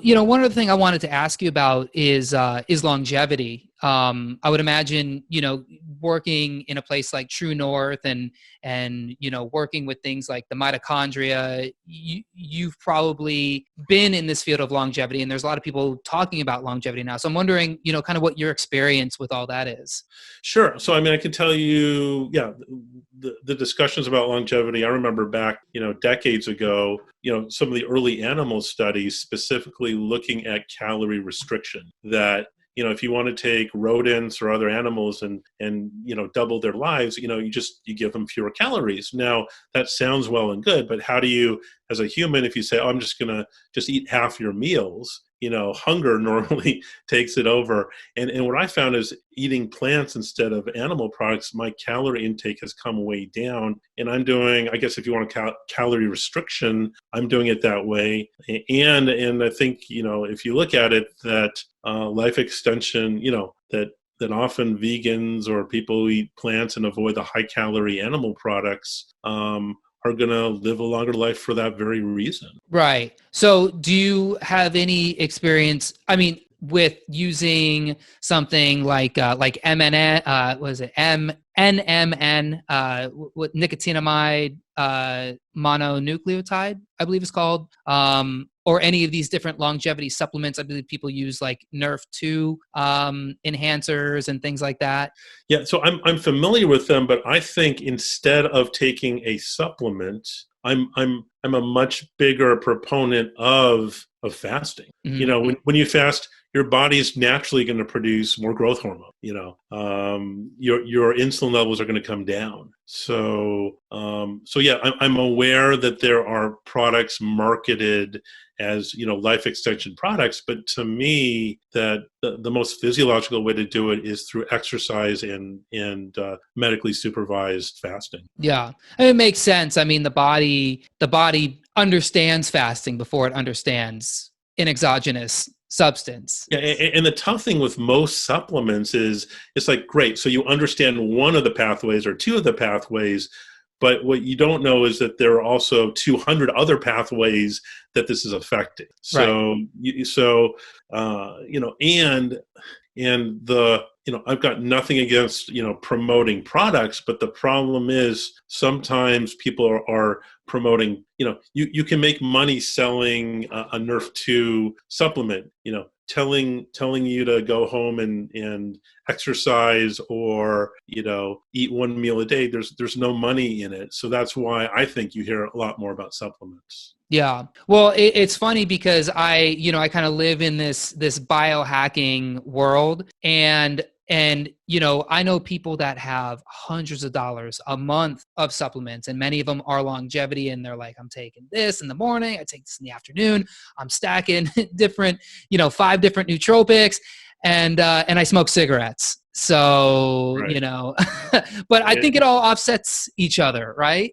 One other thing I wanted to ask you about is longevity. I would imagine, working in a place like True North and working with things like the mitochondria, you've probably been in this field of longevity, and there's a lot of people talking about longevity now. So I'm wondering, kind of what your experience with all that is. Sure. So, I mean, I can tell you, yeah, the discussions about longevity, I remember back, decades ago, some of the early animal studies specifically looking at calorie restriction, that if you want to take rodents or other animals and double their lives, you give them fewer calories. Now, that sounds well and good, but how do you, as a human, if you say, oh, I'm just going to just eat half your meals, hunger normally takes it over. And what I found is eating plants instead of animal products, my calorie intake has come way down. And I'm doing, I guess if you want calorie restriction, I'm doing it that way. And I think, if you look at it, that life extension, that often vegans or people who eat plants and avoid the high calorie animal products are going to live a longer life for that very reason. Right. So do you have any experience, with using something like MN, was it NMN, what nicotinamide mononucleotide, I believe it's called, or any of these different longevity supplements? I believe people use like Nerf2 enhancers and things like that. Yeah, so I'm familiar with them, but I think instead of taking a supplement, I'm a much bigger proponent of fasting. Mm-hmm. When you fast, your body's naturally going to produce more growth hormone. Your insulin levels are going to come down. So yeah, I'm aware that there are products marketed as life extension products, but to me, that the most physiological way to do it is through exercise and medically supervised fasting. Yeah, it makes sense. I mean, the body understands fasting before it understands an exogenous substance. Yeah, and the tough thing with most supplements is it's like, great, so you understand one of the pathways or two of the pathways, but what you don't know is that there are also 200 other pathways that this is affecting. So, and the, I've got nothing against, promoting products, but the problem is sometimes people are promoting, you can make money selling a Nerf2 supplement, telling you to go home and exercise or, eat one meal a day. There's no money in it. So that's why I think you hear a lot more about supplements. Yeah. Well, it's funny because I kind of live in this biohacking world, and I know people that have hundreds of dollars a month of supplements, and many of them are longevity, and they're like, I'm taking this in the morning, I take this in the afternoon, I'm stacking different, 5 different nootropics, and I smoke cigarettes. So, Right. but I think it all offsets each other, right?